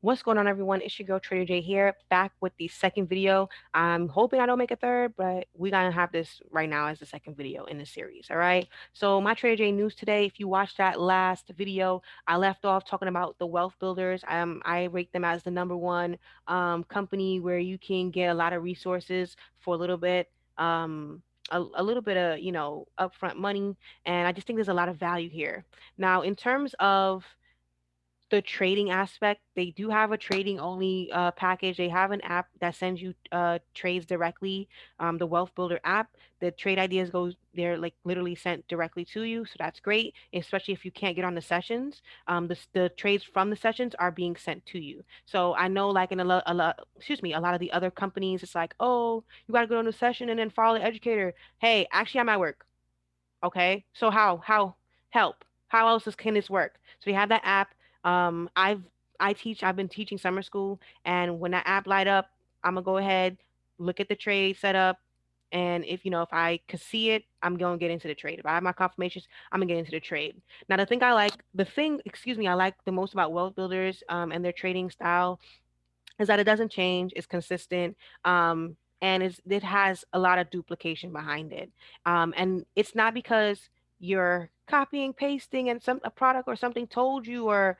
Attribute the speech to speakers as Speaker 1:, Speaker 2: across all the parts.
Speaker 1: What's going on, everyone? It's your girl Trader J here, back with the second video. I'm hoping I don't make a third, but we're gonna have this right now as the second video in the series. All right. So my Trader J news today. If you watched that last video, I left off talking about the wealth builders. I rate them as the number one company where you can get a lot of resources for a little bit. A little bit of upfront money, and I just think there's a lot of value here. Now, in terms of the trading aspect, they do have a trading only package. They have an app that sends you trades directly. The Wealth Builder app, the trade ideas goes they're like literally sent directly to you, so that's great. Especially if you can't get on the sessions, the trades from the sessions are being sent to you. So I know, like in a lot of the other companies, it's like, oh, you got to go on the session and then follow the educator. Hey, actually, I'm at work. Okay, so how help? How else can this work? So we have that app. I've been teaching summer school, and when that app light up, I'm gonna go ahead, look at the trade setup, and if I could see it, I'm gonna get into the trade. If I have my confirmations, I'm gonna get into the trade. Now excuse me, I like the most about wealth builders and their trading style is that it doesn't change, it's consistent, and it has a lot of duplication behind it. And it's not because you're copying, pasting, and some a product or something told you, or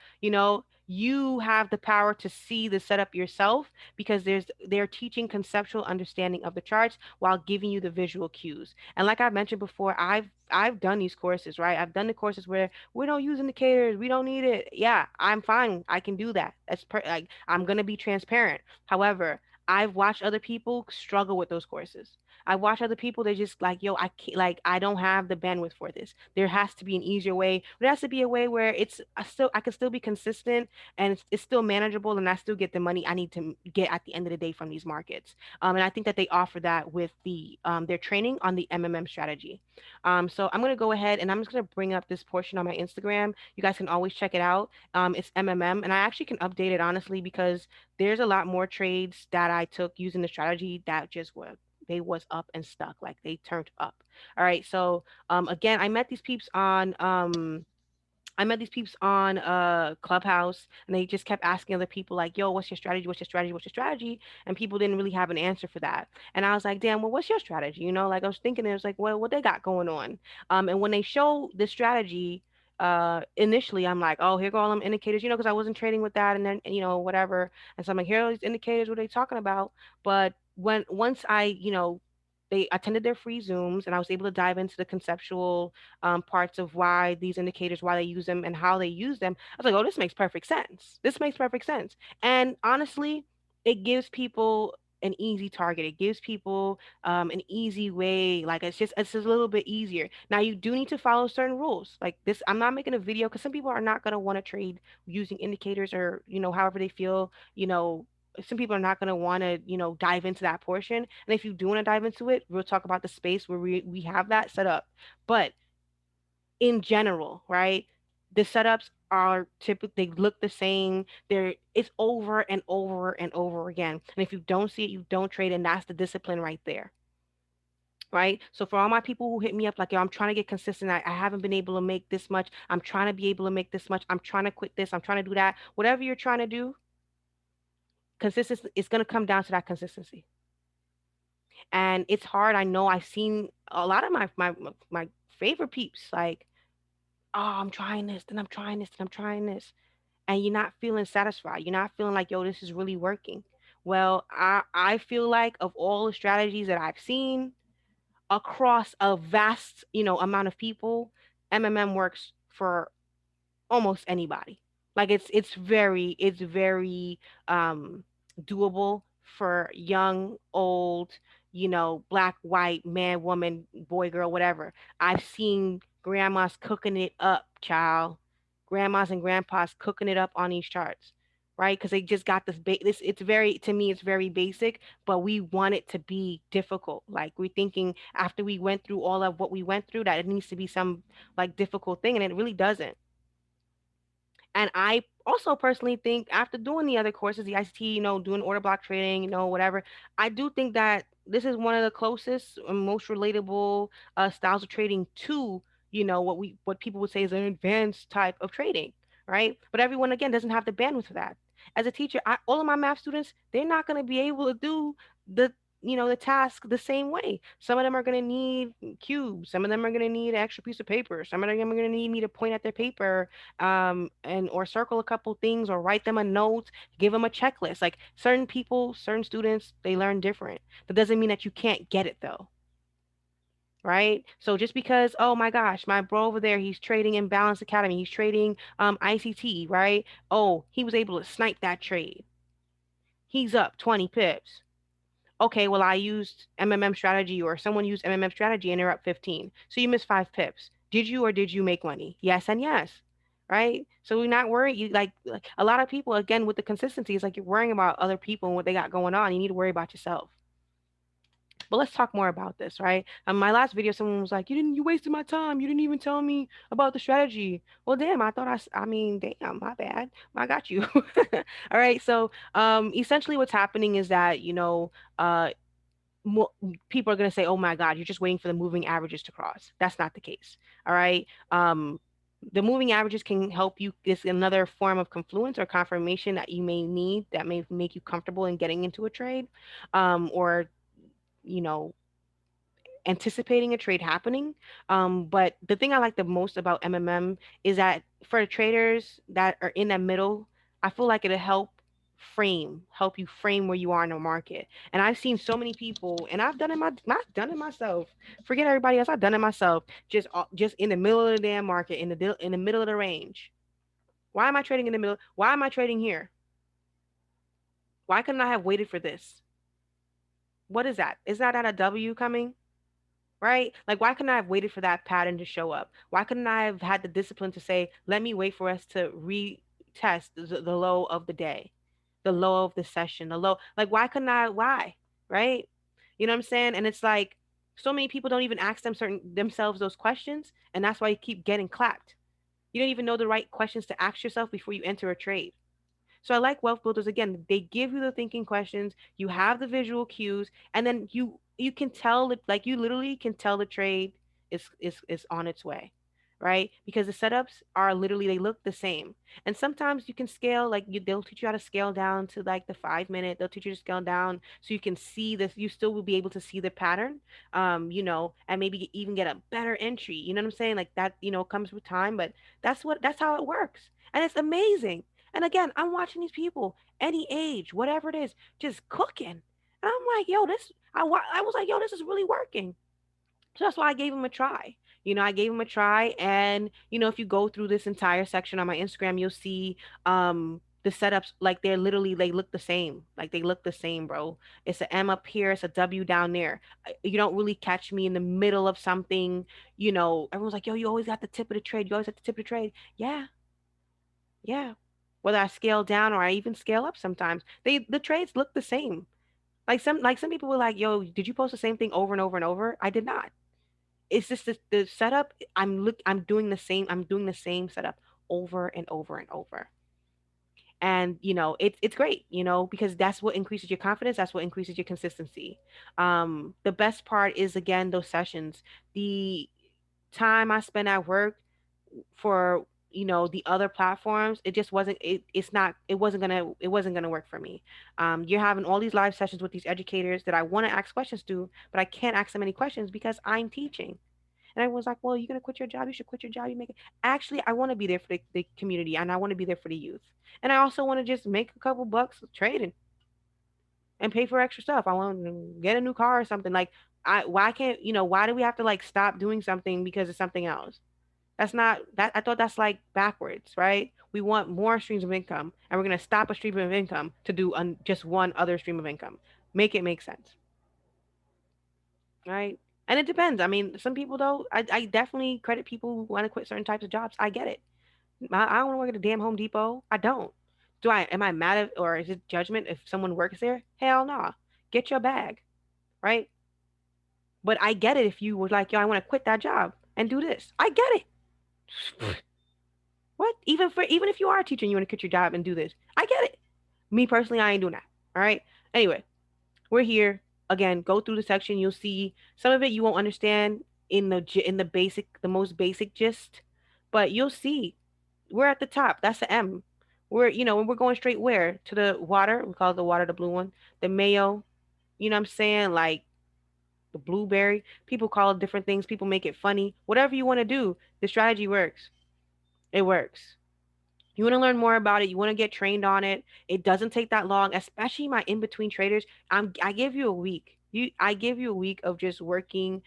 Speaker 1: you have the power to see the setup yourself because they're teaching conceptual understanding of the charts while giving you the visual cues. And like I mentioned before, I've done these courses, right? I've done the courses where we don't use indicators, we don't need it. Yeah, I'm fine, I can do that. Like, I'm gonna be transparent. However, I've watched other people struggle with those courses. I watch other people, they're just like, yo, I can't, like, I don't have the bandwidth for this. There has to be an easier way. There has to be a way where I can still be consistent, and it's still manageable, and I still get the money I need to get at the end of the day from these markets. And I think that they offer that with their training on the MMM strategy. So I'm gonna go ahead and I'm just gonna bring up this portion on my Instagram. You guys can always check it out. It's MMM, and I actually can update it honestly because there's a lot more trades that I took using the strategy that just were they was up and stuck, like they turned up. All right, so again, I met these peeps on Clubhouse, and they just kept asking other people like, "Yo, what's your strategy? What's your strategy? What's your strategy?" And people didn't really have an answer for that. And I was like, "Damn, well, what's your strategy?" Like I was thinking, it was like, "Well, what they got going on?" And when they show the strategy, initially I'm like, "Oh, here go all them indicators," because I wasn't trading with that, and then whatever. And so I'm like, "Here are all these indicators. What are they talking about?" But once they attended their free Zooms, and I was able to dive into the conceptual parts of why these indicators, why they use them, and how they use them. I was like, oh, this makes perfect sense. This makes perfect sense. And honestly, it gives people an easy target. It gives people an easy way. Like it's just a little bit easier. Now you do need to follow certain rules. Like this, I'm not making a video because some people are not going to want to trade using indicators or however they feel. Some people are not going to want to dive into that portion, and if you do want to dive into it, we'll talk about the space where we have that set up. But in general, right? The setups are typically, they look the same. It's over and over and over again. And if you don't see it, you don't trade, and that's the discipline right there. Right. So for all my people who hit me up like, yo, I'm trying to get consistent. I haven't been able to make this much. I'm trying to be able to make this much. I'm trying to quit this. I'm trying to do that. Whatever you're trying to do, consistency, it's gonna come down to that consistency. And it's hard. I know I've seen a lot of my favorite peeps like, oh, I'm trying this, then I'm trying this, then I'm trying this. And you're not feeling satisfied. You're not feeling like, yo, this is really working. Well, I feel like of all the strategies that I've seen across a vast, amount of people, MMM works for almost anybody. Like it's very doable for young, old, black, white, man, woman, boy, girl, whatever. I've seen grandmas cooking it up, child. Grandmas and grandpas cooking it up on these charts. Right? Because they just got this it's very, to me, it's very basic, but we want it to be difficult. Like we're thinking after we went through all of what we went through that it needs to be some like difficult thing, and it really doesn't. And I also personally think after doing the other courses, the ICT, doing order block trading, whatever, I do think that this is one of the closest and most relatable styles of trading to, what people would say is an advanced type of trading, right? But everyone again doesn't have the bandwidth for that. As a teacher, all of my math students, they're not going to be able to do the the task the same way. Some of them are going to need cubes. Some of them are going to need an extra piece of paper. Some of them are going to need me to point at their paper, and or circle a couple things or write them a note, give them a checklist. Like certain people, certain students, they learn different. That doesn't mean that you can't get it though, right? So just because, oh my gosh, my bro over there, he's trading in Balance Academy, he's trading ICT, right? Oh, he was able to snipe that trade. He's up 20 pips. Okay, well I used MMM strategy or someone used MMM strategy and they're up 15. So you missed 5 pips. Did you or did you make money? Yes and yes. Right? So we're not worried. You like a lot of people again with the consistency, it's like you're worrying about other people and what they got going on. You need to worry about yourself. But let's talk more about this, right? My last video, someone was like, you wasted my time. You didn't even tell me about the strategy." Well, damn, I thought I mean, damn, my bad. I got you. All right. So, essentially what's happening is that, mo- people are going to say, "Oh my God, you're just waiting for the moving averages to cross." That's not the case. All right. The moving averages can help you. It's another form of confluence or confirmation that you may need that may make you comfortable in getting into a trade, or you know, anticipating a trade happening. But the thing I like the most about MMM is that for the traders that are in that middle, I feel like it'll help you frame where you are in the market. And I've seen so many people, and I've done it not done it myself. Forget everybody else. I've done it myself. Just in the middle of the damn market, in the middle of the range. Why am I trading in the middle? Why am I trading here? Why couldn't I have waited for this? What is that? Is that at a W coming? Right? Like, why couldn't I have waited for that pattern to show up? Why couldn't I have had the discipline to say, let me wait for us to retest the low of the day, the low of the session, the low? Like, why couldn't I? Why? Right? You know what I'm saying? And it's like, so many people don't even ask themselves those questions. And that's why you keep getting clapped. You don't even know the right questions to ask yourself before you enter a trade. So I like wealth builders again. They give you the thinking questions, you have the visual cues, and then you can tell that like you literally can tell the trade is on its way. Right? Because the setups are literally they look the same. And sometimes you can scale they'll teach you how to scale down to like the 5 minute. They'll teach you to scale down so you can see this. You still will be able to see the pattern, and maybe even get a better entry. You know what I'm saying? Like that, comes with time, but that's how it works. And it's amazing. And again, I'm watching these people, any age, whatever it is, just cooking. And I'm like, yo, I was like, yo, this is really working. So that's why I gave him a try. I gave him a try. And, if you go through this entire section on my Instagram, you'll see the setups, like they look the same. Like they look the same, bro. It's a M up here, it's a W down there. You don't really catch me in the middle of something. Everyone's like, yo, you always got the tip of the trade. You always got the tip of the trade. Yeah, yeah. Whether I scale down or I even scale up sometimes, the trades look the same. Like some people were like, "Yo, did you post the same thing over and over and over?" I did not. It's just the setup. I'm doing the same setup over and over and over. And it's great, because that's what increases your confidence, that's what increases your consistency. The best part is again those sessions. The time I spent at work for the other platforms, it just wasn't it's not it wasn't gonna work for me. You're having all these live sessions with these educators that I want to ask questions to, but I can't ask them any questions because I'm teaching. And everyone's like, well, you're gonna quit your job, you should quit your job, you make it. Actually, I want to be there for the community, and I want to be there for the youth, and I also want to just make a couple bucks trading and pay for extra stuff. I want to get a new car or something. Like, why can't why do we have to like stop doing something because of something else? That's not that. I thought that's like backwards, right? We want more streams of income, and we're gonna stop a stream of income to do just one other stream of income. Make it make sense, right? And it depends. I mean, some people though, I definitely credit people who want to quit certain types of jobs. I get it. I don't want to work at a damn Home Depot. I don't. Do I? Am I mad at, or is it judgment if someone works there? Hell no. Get your bag, right? But I get it if you were like, yo, I want to quit that job and do this. I get it. What? Even if you are a teacher and you want to quit your job and do this, I get it. Me personally, I ain't doing that. All right. Anyway, we're here again. Go through the section. You'll see some of it you won't understand in the most basic gist, but you'll see We're at the top. That's the M. We're, when we're going straight where? To the water. We call it the water, the blue one. The mayo. You know what I'm saying? Like the blueberry. People call it different things. People make it funny. Whatever you want to do, the strategy works. It works. You want to learn more about it. You want to get trained on it. It doesn't take that long, especially my in between traders. I give you a week. I give you a week of just working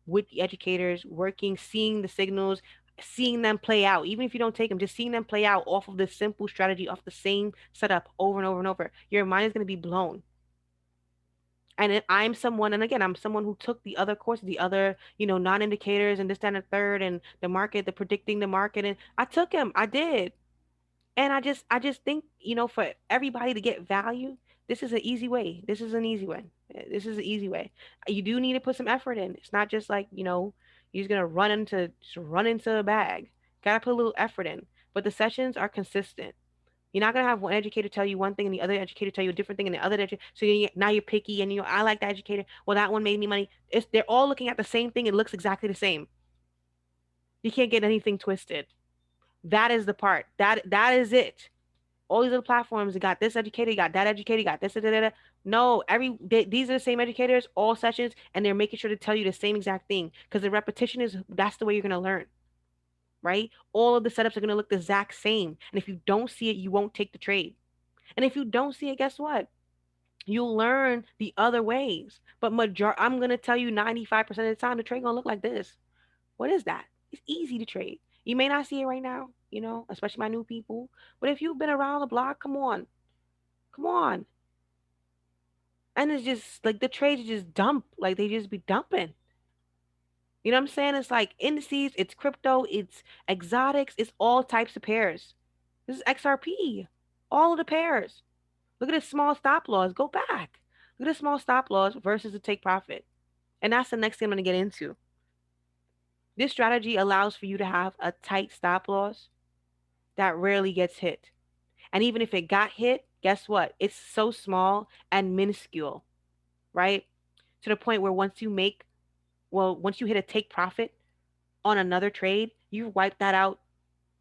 Speaker 1: with the educators, working, seeing the signals, seeing them play out. Even if you don't take them, just seeing them play out off of this simple strategy, off the same setup over and over and over. Your mind is going to be blown. I'm someone, and again, I'm someone who took the other courses, the other, non-indicators and this, that, and the third, and the market, the predicting the market, and I took them. I did. And I just think, for everybody to get value, this is an easy way. This is an easy way. This is an easy way. You do need to put some effort in. It's not just like, you're just gonna run into a bag. Gotta put a little effort in. But the sessions are consistent. You're not gonna have one educator tell you one thing and the other educator tell you a different thing and the other educator. So now you're picky and I like that educator. Well, that one made me money. They're all looking at the same thing. It looks exactly the same. You can't get anything twisted. That is the part. That is it. All these other platforms, you got this educator, you got that educator, you got this, da, da, da, da. No, these are the same educators, all sessions, and they're making sure to tell you the same exact thing because the repetition that's the way you're gonna learn, right? All of the setups are gonna look the exact same, and if you don't see it, you won't take the trade. And if you don't see it, guess what? You'll learn the other ways. But I'm gonna tell you 95% of the time the trade gonna look like this. What is that? It's easy to trade. You may not see it right now, especially my new people. But if you've been around the block, come on. Come on. And it's just like the trades just dump. Like they just be dumping. You know what I'm saying? It's like indices, it's crypto, it's exotics, it's all types of pairs. This is XRP. All of the pairs. Look at the small stop loss. Go back. Look at the small stop loss versus the take profit. And that's the next thing I'm going to get into. This strategy allows for you to have a tight stop loss that rarely gets hit. And even if it got hit, guess what? It's so small and minuscule, right? To the point where once you hit a take profit on another trade, you've wiped that out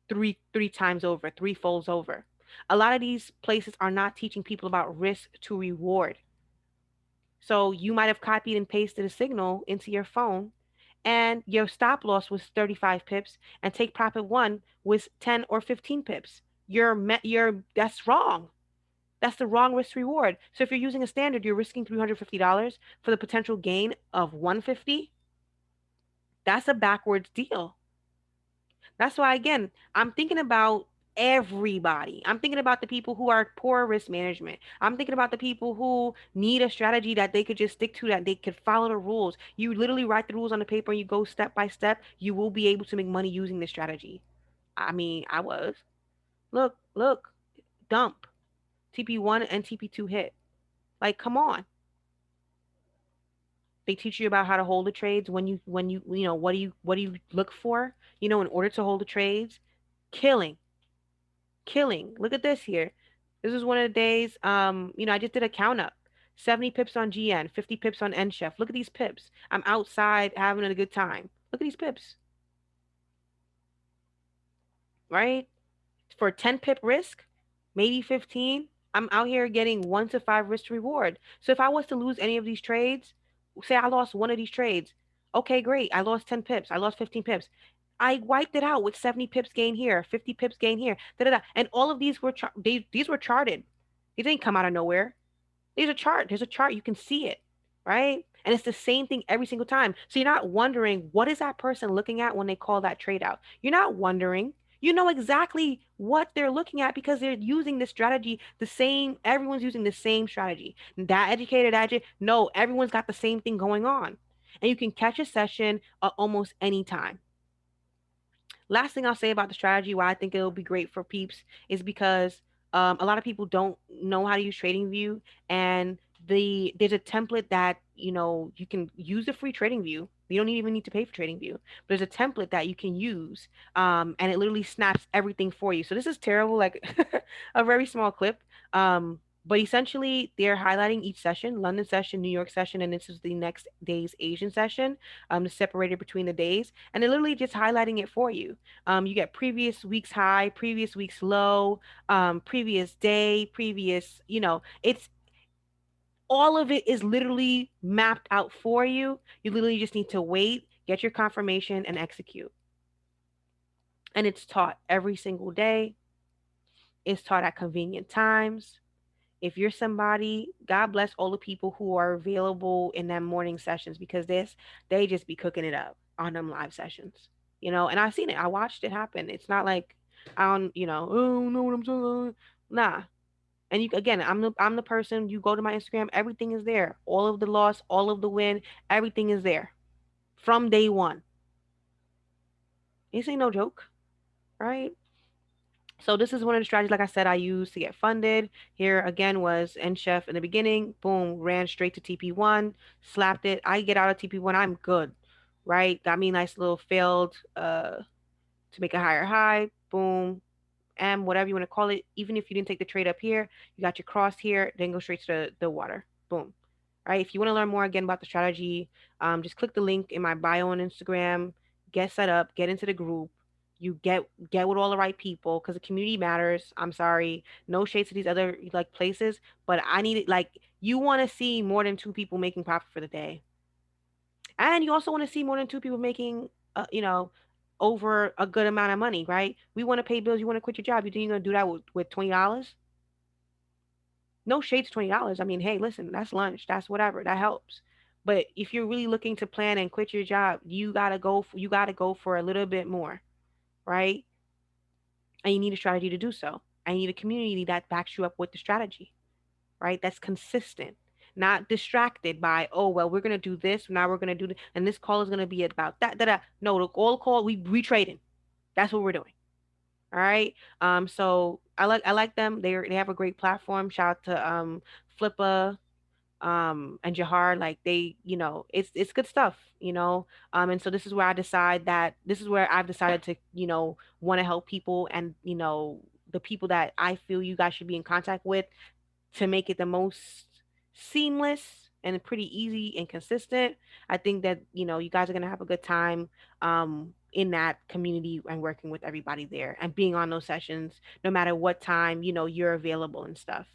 Speaker 1: three times over, three folds over. A lot of these places are not teaching people about risk to reward. So you might have copied and pasted a signal into your phone and your stop loss was 35 pips and take profit one was 10 or 15 pips. That's wrong. That's the wrong risk reward. So if you're using a standard, you're risking $350 for the potential gain of 150. That's a backwards deal. That's why, again, I'm thinking about everybody. I'm thinking about the people who are poor risk management. I'm thinking about the people who need a strategy that they could just stick to, that they could follow the rules. You literally write the rules on the paper and you go step by step. You will be able to make money using this strategy. I mean, I was. Look, dump. TP1 and TP2 hit. Like, come on. They teach you about how to hold the trades what do you look for, in order to hold the trades. Killing. Killing. Look at this here. This is one of the days. I just did a count up. 70 pips on GN, 50 pips on NCHEF. Look at these pips. I'm outside having a good time. Look at these pips, right? For a 10 pip risk, maybe 15, I'm out here getting 1 to 5 risk to reward. So if I was to lose any of these trades, say I lost one of these trades, okay, great. I lost 10 pips. I lost 15 pips. I wiped it out with 70 pips gain here, 50 pips gain here, da da da. And all of these were these were charted. These didn't come out of nowhere. There's a chart. There's a chart. You can see it, right? And it's the same thing every single time. So you're not wondering what is that person looking at when they call that trade out. You're not wondering. You know exactly what they're looking at because they're using this strategy the same. Everyone's using the same strategy. No, everyone's got the same thing going on. And you can catch a session at almost any time. Last thing I'll say about the strategy, why I think it'll be great for peeps, is because a lot of people don't know how to use TradingView, and there's a template that you can use the free TradingView. You don't even need to pay for TradingView. There's a template that you can use, and it literally snaps everything for you. So this is terrible, like a very small clip. But essentially, they're highlighting each session: London session, New York session, and this is the next day's Asian session. Separated between the days, and they're literally just highlighting it for you. You get previous week's high, previous week's low, previous day, previous. It's all of it is literally mapped out for you. You literally just need to wait, get your confirmation, and execute. And it's taught every single day. It's taught at convenient times. If you're somebody, God bless all the people who are available in them morning sessions, because they just be cooking it up on them live sessions. And I've seen it. I watched it happen. It's not like I don't, oh, know what I'm saying. Nah. And you again, I'm the person, you go to my Instagram, everything is there. All of the loss, all of the win, everything is there from day one. This ain't no joke, right? So this is one of the strategies, like I said, I used to get funded. Here again was N Chef in the beginning. Boom, ran straight to TP1, slapped it. I get out of TP1, I'm good, right? Got me a nice little failed to make a higher high. Boom, M, whatever you want to call it. Even if you didn't take the trade up here, you got your cross here, then go straight to the water. Boom. Right. If you want to learn more again about the strategy, just click the link in my bio on Instagram. Get set up. Get into the group. You get with all the right people, because the community matters. I'm sorry, no shade to these other like places, but I need it. Like, you want to see more than two people making profit for the day, and you also want to see more than two people making, over a good amount of money, right? We want to pay bills. You want to quit your job. You think you're gonna do that with $20? No shade to $20. I mean, hey, listen, that's lunch. That's whatever. That helps. But if you're really looking to plan and quit your job, you gotta go for a little bit more, right? And you need a strategy to do so. And you need a community that backs you up with the strategy, right? That's consistent, not distracted by, oh, well, we're gonna do this, now we're gonna do this, and this call is gonna be about that, that, that. No, the all call, we trading. That's what we're doing. All right. So I like them. They have a great platform. Shout out to Flippa, and Jahar. Like, it's good stuff, and so this is where I've decided to, want to help people, and the people that I feel you guys should be in contact with, to make it the most seamless and pretty easy and consistent. I think that, you guys are going to have a good time in that community, and working with everybody there, and being on those sessions no matter what time, you're available and stuff.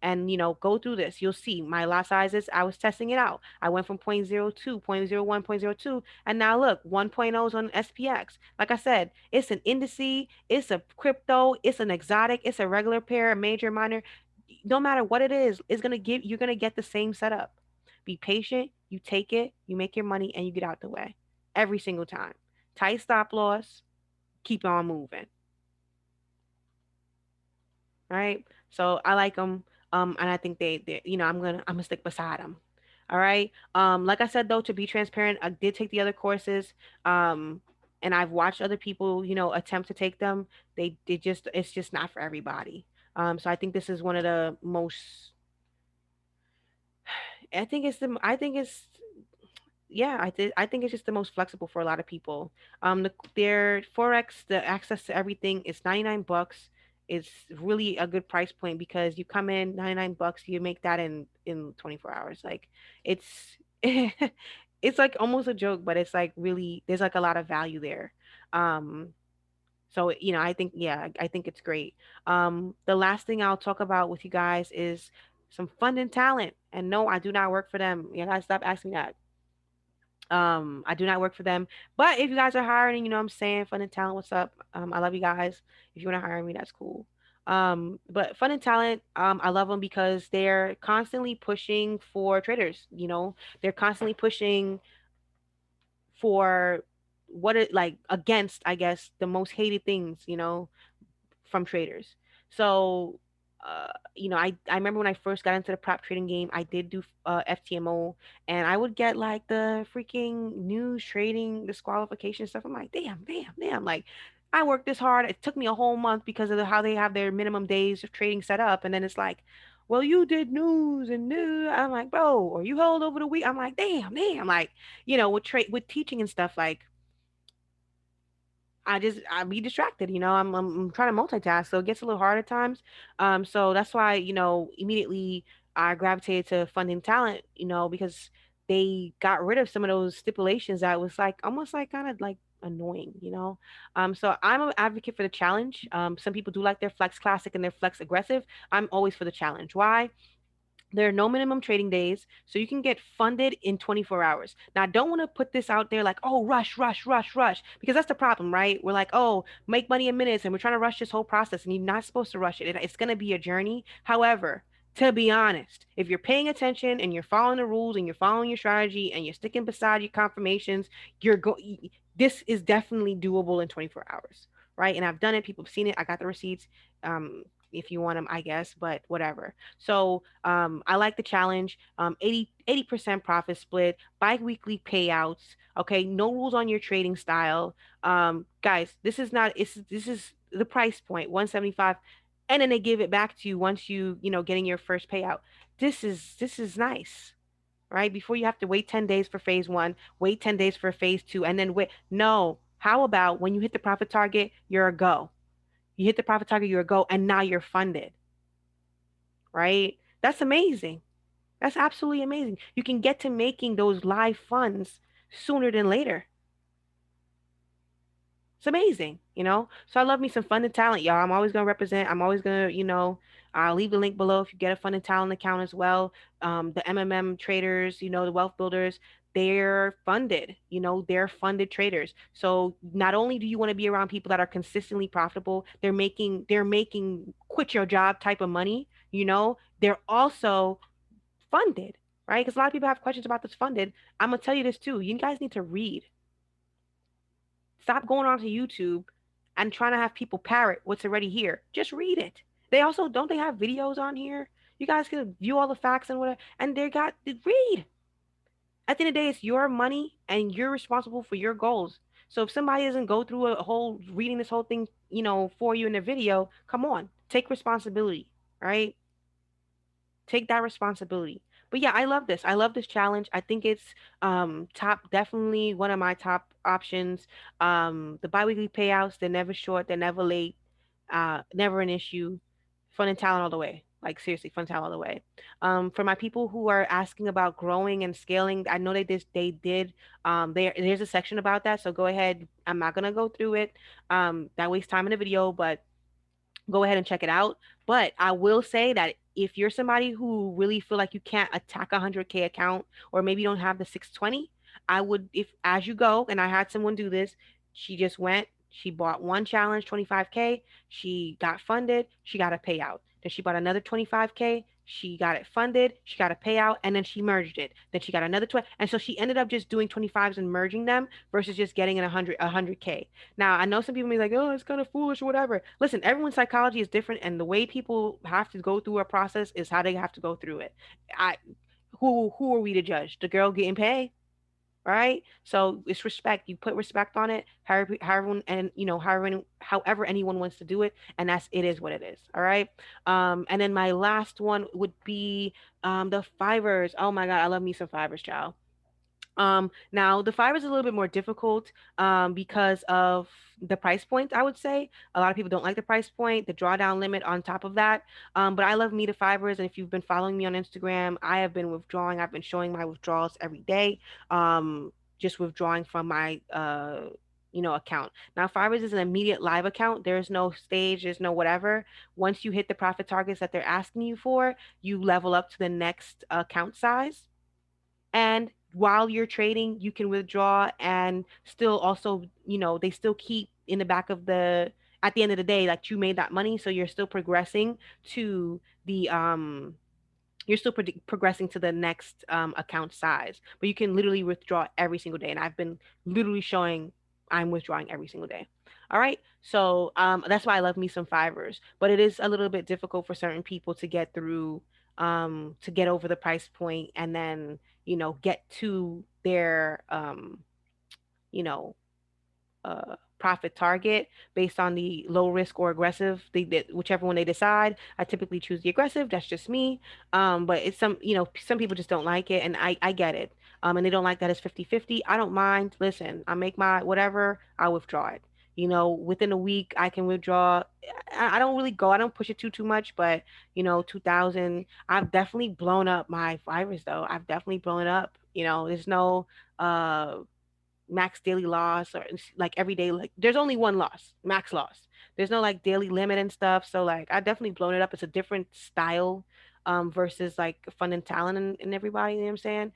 Speaker 1: And go through this. You'll see my lot sizes. I was testing it out. I went from zero point zero 0.02, zero point zero 0.01, 0.02, and now look, 1.0s on SPX. Like I said, it's an indice, it's a crypto, it's an exotic, it's a regular pair, a major, minor. No matter what it is, you're gonna get the same setup. Be patient, you take it, you make your money, and you get out the way every single time. Tight stop loss, keep on moving. Right? So I like them, and I think they I'm gonna stick beside them. All right. Like I said, though, to be transparent, I did take the other courses, um, and I've watched other people, attempt to take them. It's just not for everybody. So I think this is one of the most. I think it's yeah, I think it's just the most flexible for a lot of people. Their forex, the access to everything is $99. It's really a good price point, because you come in $99, you make that in 24 hours. Like, it's it's like almost a joke, but it's like really, there's like a lot of value there. Um, so I think, yeah, I think it's great. The last thing I'll talk about with you guys is some fun and talent. And no, I do not work for them. You guys, stop asking that. I do not work for them. But if you guys are hiring, what I'm saying, Fun and Talent, what's up? I love you guys. If you want to hire me, that's cool. But Fun and Talent, I love them because they're constantly pushing for traders. They're constantly pushing for what it like against, I guess, the most hated things, from traders. So, I remember when I first got into the prop trading game, I did do FTMO, and I would get like the freaking news trading disqualification stuff. I'm like, damn, damn, damn. Like, I worked this hard. It took me a whole month because of how they have their minimum days of trading set up. And then it's like, well, you did news and news. I'm like, bro, or you held over the week. I'm like, damn, damn. Like, with teaching and stuff, like, I be distracted, I'm trying to multitask, so it gets a little hard at times. So that's why, immediately I gravitated to funding talent, because they got rid of some of those stipulations that was like almost like kind of like annoying. So I'm an advocate for the challenge. Some people do like their flex classic and their flex aggressive. I'm always for the challenge. Why? There are no minimum trading days, so you can get funded in 24 hours. Now, I don't want to put this out there like, oh, rush, rush, rush, rush, because that's the problem, right? We're like, oh, make money in minutes, and we're trying to rush this whole process, and you're not supposed to rush it. It's going to be a journey. However, to be honest, if you're paying attention and you're following the rules and you're following your strategy and you're sticking beside your confirmations, you're going. This is definitely doable in 24 hours, right? And I've done it. People have seen it. I got the receipts. If you want them, I guess, but whatever. So I like the challenge. 80% profit split, bi-weekly payouts. Okay, no rules on your trading style. Guys, this is not. This is the price point, 175, and then they give it back to you once getting your first payout. This is nice. Right? Before you have to wait 10 days for phase one, wait 10 days for phase two, and then wait. No. How about when you hit the profit target, you're a go. You hit the profit target, you're a go, and now you're funded, right? That's amazing. That's absolutely amazing. You can get to making those live funds sooner than later. It's amazing. So I love me some funded talent, y'all. I'm always gonna represent. I'm always gonna. I'll leave the link below if you get a funded talent account as well. The MMM traders, the wealth builders, they're funded. They're funded traders. So not only do you want to be around people that are consistently profitable, they're making quit your job type of money. They're also funded, right? Because a lot of people have questions about this funded. I'm gonna tell you this too. You guys need to read. Stop going onto YouTube and trying to have people parrot what's already here. Just read it. They also don't they have videos on here? You guys can view all the facts and whatever, and they got read. At the end of the day, it's your money and you're responsible for your goals. So if somebody doesn't go through a whole reading this whole thing, for you in a video, come on, take responsibility, right? Take that responsibility. But yeah, I love this. I love this challenge. I think it's top, definitely one of my top options. The biweekly payouts, they're never short, they're never late, never an issue. Fun and talent all the way. Like seriously, fun talent all the way. For my people who are asking about growing and scaling, I know they did. There's a section about that, so go ahead. I'm not gonna go through it. That wastes time in the video, but go ahead and check it out. But I will say that if you're somebody who really feel like you can't attack a 100K account, or maybe you don't have the 620, I would, if as you go, and I had someone do this, she bought one challenge, 25K, she got funded, she got a payout. Then she bought another 25K, she got it funded, she got a payout, and then she merged it. Then she got another 20, and so she ended up just doing 25s and merging them versus just getting an 100K. Now, I know some people may be like, oh, it's kind of foolish or whatever. Listen, everyone's psychology is different, and the way people have to go through a process is how they have to go through it. I, who are we to judge? The girl getting paid, right? So it's respect. You put respect on it, however, and however anyone wants to do it, and it is what it is. All right. And then my last one would be the fivers. Oh my God, I love me some fivers, child. Now the five is a little bit more difficult because of the price point, I would say. A lot of people don't like the price point, the drawdown limit on top of that. But I love me the fibers, and if you've been following me on Instagram, I have been withdrawing. I've been showing my withdrawals every day. Just withdrawing from my account. Now fibers is an immediate live account. There's no stage, there's no whatever. Once you hit the profit targets that they're asking you for, you level up to the next account size, and while you're trading you can withdraw and still also they still keep in the back of the at the end of the day like you made that money, so you're still progressing to the progressing to the next account size, but you can literally withdraw every single day, and I've been literally showing I'm withdrawing every single day. All right, so that's why I love me some fivers, but it is a little bit difficult for certain people to get through, to get over the price point and then get to their you know profit target based on the low risk or aggressive, whichever one they decide. I typically choose the aggressive. That's just me. But it's some people just don't like it, and I get it. And they don't like that it's 50-50. I don't mind. Listen, I make my whatever, I withdraw it. Within a week I can withdraw. I don't really go. I don't push it too much, but 2,000. I've definitely blown up my virus though. I've definitely blown it up. There's no uh max daily loss or like every day. Like there's only one loss, max loss. There's no like daily limit and stuff. So like I definitely blown it up. It's a different style versus like fun and talent and everybody. You know what I'm saying?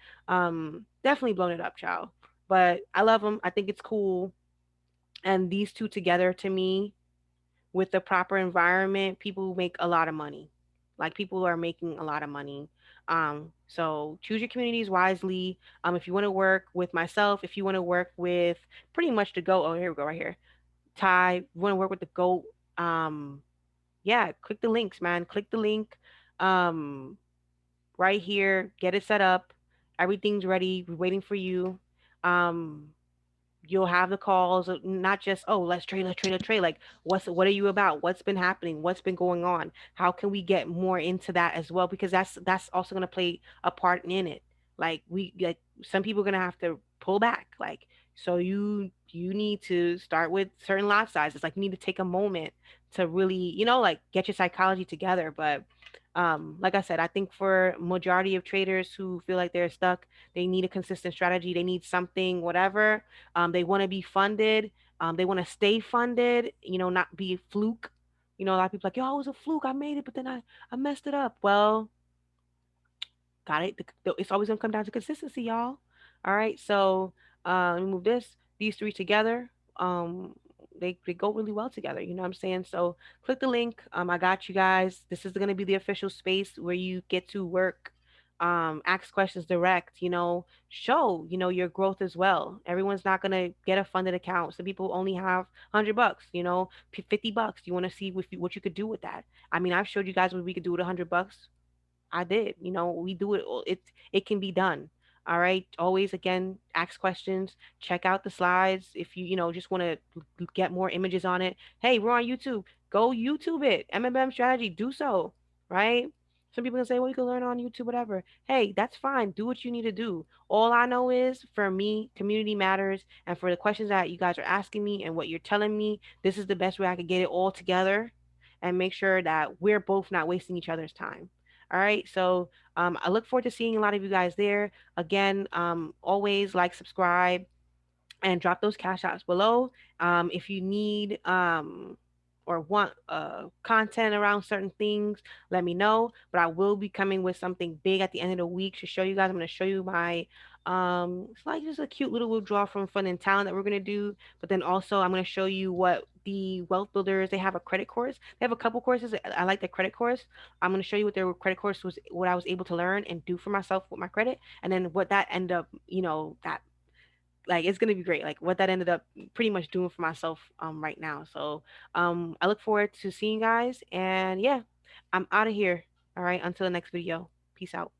Speaker 1: Definitely blown it up, child. But I love them. I think it's cool. And these two together to me with the proper environment, people make a lot of money. Like people are making a lot of money. So choose your communities wisely. If you want to work with myself, if you want to work with pretty much the GOAT, oh here we go right here. Ty, you want to work with the GOAT? Um, yeah, click the links, man. Click the link. Um, right here. Get it set up. Everything's ready. We're waiting for you. Um, you'll have the calls, not just, oh, let's trade, like what are you about, what's been happening, what's been going on, how can we get more into that as well, because that's also going to play a part in it. Like some people are going to have to pull back, like, so you need to start with certain lot sizes, like you need to take a moment to really like get your psychology together. But like I said, I think for majority of traders who feel like they're stuck, they need a consistent strategy, they need something, whatever. They want to be funded. They want to stay funded, not be a fluke. A lot of people like, yo, I was a fluke. I made it, but then I messed it up. Well, got it. It's always going to come down to consistency, y'all. All right. So let me move these three together. Um, they go really well together. You know what I'm saying? So click the link. I got you guys. This is going to be the official space where you get to work, ask questions direct, show, your growth as well. Everyone's not going to get a funded account. Some people only have $100, $50. You want to see what you could do with that. I mean, I've showed you guys what we could do with $100. I did. We do it. It can be done. All right. Always again, ask questions. Check out the slides. If you just want to get more images on it. Hey, we're on YouTube. Go YouTube it. MMM strategy. Do so. Right. Some people can say, well, you can learn on YouTube, whatever. Hey, that's fine. Do what you need to do. All I know is for me, community matters. And for the questions that you guys are asking me and what you're telling me, this is the best way I could get it all together and make sure that we're both not wasting each other's time. All right. So I look forward to seeing a lot of you guys there. Again, always like, subscribe, and drop those cash apps below. If you need or want content around certain things, let me know. But I will be coming with something big at the end of the week to show you guys. I'm going to show you my it's like just a cute little withdrawal from fun and talent that we're going to do. But then also I'm going to show you what the wealth builders, they have a credit course. They have a couple courses. I like the credit course. I'm going to show you what their credit course was, what I was able to learn and do for myself with my credit, and then what that ended up, that, like, it's gonna be great. Like what that ended up pretty much doing for myself right now. So I look forward to seeing you guys, and yeah, I'm out of here. All right, until the next video. Peace out.